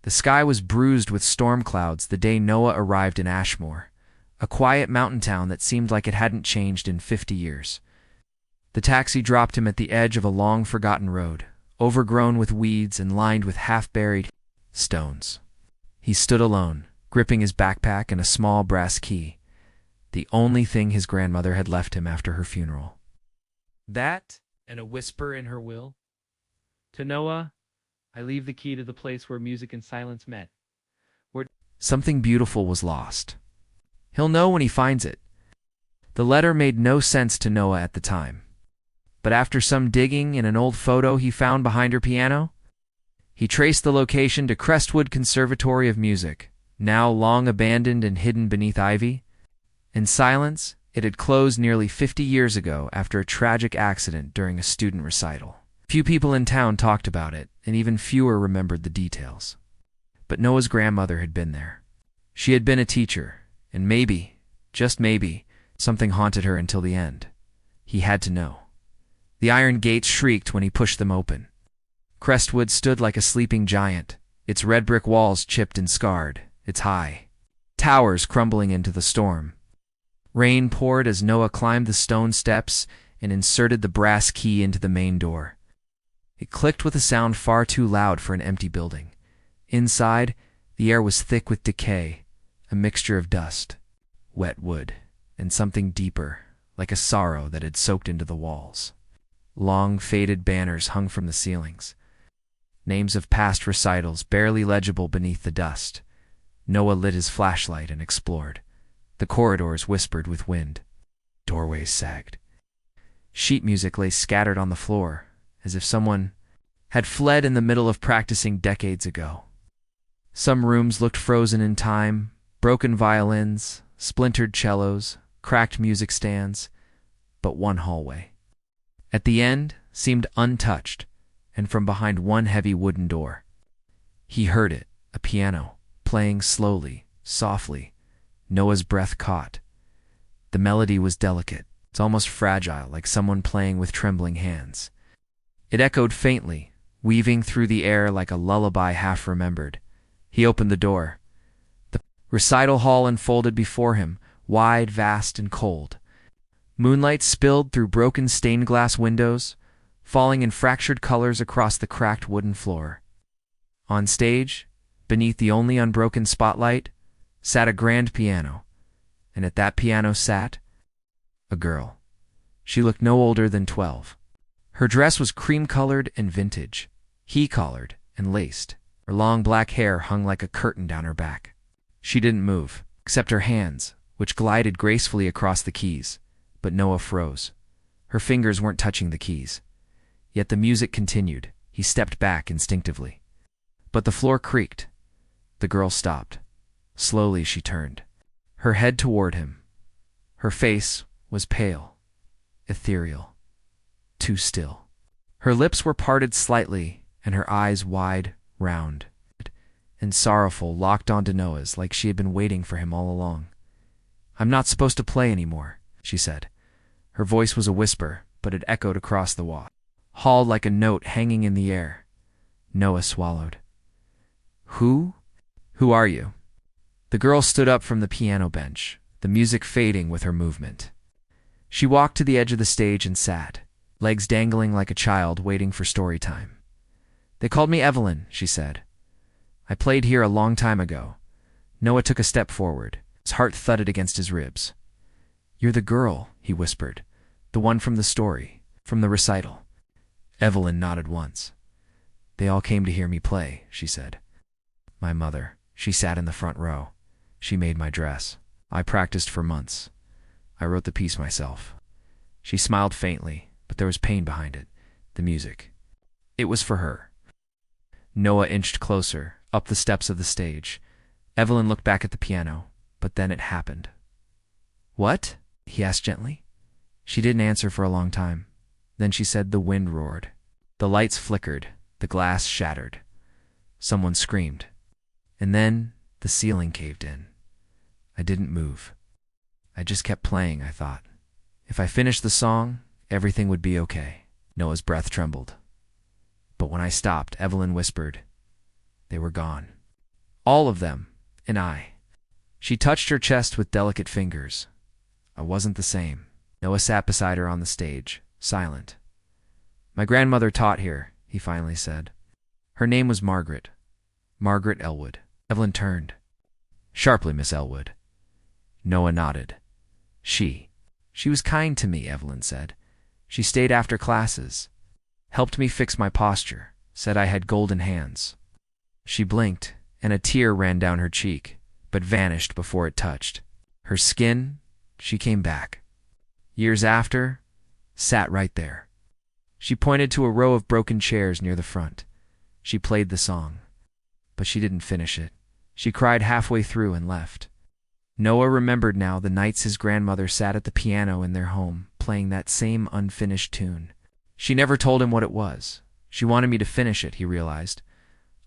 The sky was bruised with storm clouds the day Noah arrived in Ashmore, a quiet mountain town that seemed like it hadn't changed in 50 years. The taxi dropped him at the edge of a long-forgotten road, overgrown with weeds and lined with half-buried stones. He stood alone, gripping his backpack and a small brass key, the only thing his grandmother had left him after her funeral. That, and a whisper in her will. To Noah, I leave the key to the place where music and silence met. Where something beautiful was lost. He'll know when he finds it. The letter made no sense to Noah at the time. But after some digging in an old photo he found behind her piano, he traced the location to Crestwood Conservatory of Music, now long abandoned and hidden beneath ivy. In silence, it had closed nearly 50 years ago after a tragic accident during a student recital. Few people in town talked about it, and even fewer remembered the details. But Noah's grandmother had been there. She had been a teacher, and maybe, just maybe, something haunted her until the end. He had to know. The iron gates shrieked when he pushed them open. Crestwood stood like a sleeping giant, its red brick walls chipped and scarred, its high towers crumbling into the storm. Rain poured as Noah climbed the stone steps and inserted the brass key into the main door. It clicked with a sound far too loud for an empty building. Inside, the air was thick with decay, a mixture of dust, wet wood, and something deeper, like a sorrow that had soaked into the walls. Long, faded banners hung from the ceilings. Names of past recitals barely legible beneath the dust. Noah lit his flashlight and explored. The corridors whispered with wind. Doorways sagged. Sheet music lay scattered on the floor, as if someone had fled in the middle of practicing decades ago. Some rooms looked frozen in time, broken violins, splintered cellos, cracked music stands, but one hallway. At the end seemed untouched, and from behind one heavy wooden door. He heard it, a piano, playing slowly, softly. Noah's breath caught. The melody was delicate. It's almost fragile, like someone playing with trembling hands. It echoed faintly, weaving through the air like a lullaby half-remembered. He opened the door. The recital hall unfolded before him, wide, vast, and cold. Moonlight spilled through broken stained glass windows, falling in fractured colors across the cracked wooden floor. On stage, beneath the only unbroken spotlight, sat a grand piano, and at that piano sat a girl. She looked no older than 12. Her dress was cream-colored and vintage, he-collared and laced. Her long black hair hung like a curtain down her back. She didn't move, except her hands, which glided gracefully across the keys. But Noah froze. Her fingers weren't touching the keys. Yet the music continued. He stepped back instinctively. But the floor creaked. The girl stopped. Slowly she turned, her head toward him. Her face was pale, ethereal, too still. Her lips were parted slightly, and her eyes wide, round, and sorrowful locked onto Noah's like she had been waiting for him all along. "I'm not supposed to play anymore," she said. Her voice was a whisper, but it echoed across the hall like a note hanging in the air. Noah swallowed. Who are you?" The girl stood up from the piano bench, the music fading with her movement. She walked to the edge of the stage and sat, legs dangling like a child waiting for story time. "They called me Evelyn," she said. "I played here a long time ago." Noah took a step forward. His heart thudded against his ribs. "You're the girl," he whispered. "The one from the story, from the recital." Evelyn nodded once. "They all came to hear me play," she said. "My mother. She sat in the front row. She made my dress. I practiced for months. I wrote the piece myself." She smiled faintly, but there was pain behind it. The music. It was for her. Noah inched closer, up the steps of the stage. Evelyn looked back at the piano, but then it happened. "What?" he asked gently. She didn't answer for a long time. Then she said the wind roared. The lights flickered, the glass shattered. Someone screamed. And then the ceiling caved in. I didn't move. I just kept playing, I thought. If I finished the song, everything would be okay. Noah's breath trembled. But when I stopped, Evelyn whispered, "They were gone." All of them, and I. She touched her chest with delicate fingers. I wasn't the same. Noah sat beside her on the stage, silent. My grandmother taught here, he finally said. Her name was Margaret. Margaret Elwood. Evelyn turned. Sharply, Miss Elwood. Noah nodded. She was kind to me, Evelyn said. She stayed after classes, helped me fix my posture, said I had golden hands. She blinked, and a tear ran down her cheek, but vanished before it touched. Her skin, she came back. Years after, sat right there. She pointed to a row of broken chairs near the front. She played the song, but she didn't finish it. She cried halfway through and left. Noah remembered now the nights his grandmother sat at the piano in their home, playing that same unfinished tune. She never told him what it was. She wanted me to finish it, he realized.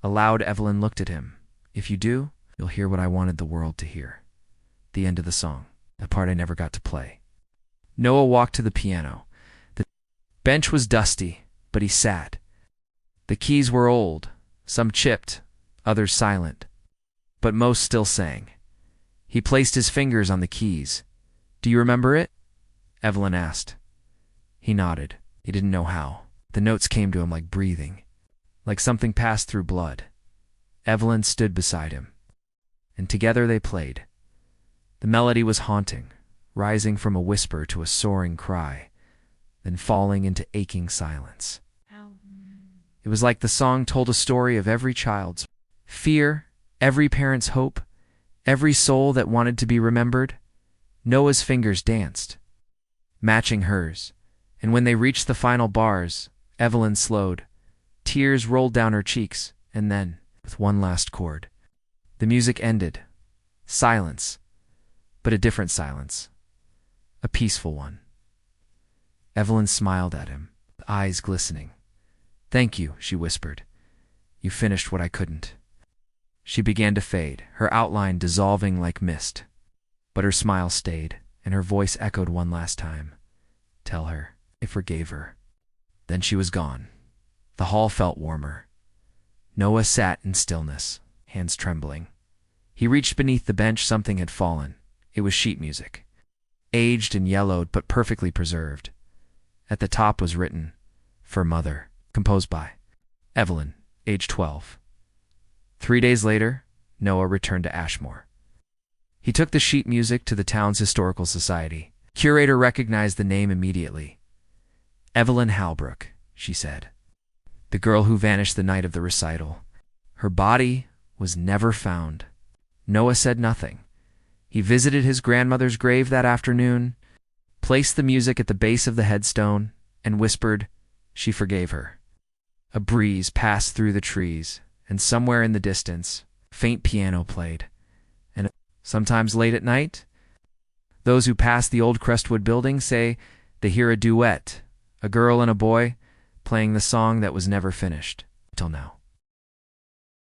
Aloud, Evelyn looked at him. If you do, you'll hear what I wanted the world to hear. The end of the song, the part I never got to play. Noah walked to the piano. The bench was dusty, but he sat. The keys were old, some chipped, others silent, but most still sang. He placed his fingers on the keys. Do you remember it? Evelyn asked. He nodded. He didn't know how. The notes came to him like breathing, like something passed through blood. Evelyn stood beside him, and together they played. The melody was haunting, rising from a whisper to a soaring cry, then falling into aching silence. It was like the song told a story of every child's fear, every parent's hope, every soul that wanted to be remembered. Noah's fingers danced, matching hers, and when they reached the final bars, Evelyn slowed. Tears rolled down her cheeks, and then, with one last chord, the music ended. Silence, but a different silence. A peaceful one. Evelyn smiled at him, eyes glistening. Thank you, she whispered. You finished what I couldn't. She began to fade, her outline dissolving like mist. But her smile stayed, and her voice echoed one last time. Tell her I forgave her. Then she was gone. The hall felt warmer. Noah sat in stillness, hands trembling. He reached beneath the bench. Something had fallen. It was sheet music, aged and yellowed but perfectly preserved. At the top was written, For Mother, composed by Evelyn, age 12. 3 days later, Noah returned to Ashmore. He took the sheet music to the town's historical society. Curator recognized the name immediately. Evelyn Halbrook, she said. The girl who vanished the night of the recital. Her body was never found. Noah said nothing. He visited his grandmother's grave that afternoon, placed the music at the base of the headstone, and whispered, she forgave her. A breeze passed through the trees, and somewhere in the distance, a faint piano played. And sometimes late at night, those who pass the old Crestwood building say they hear a duet, a girl and a boy, playing the song that was never finished, till now.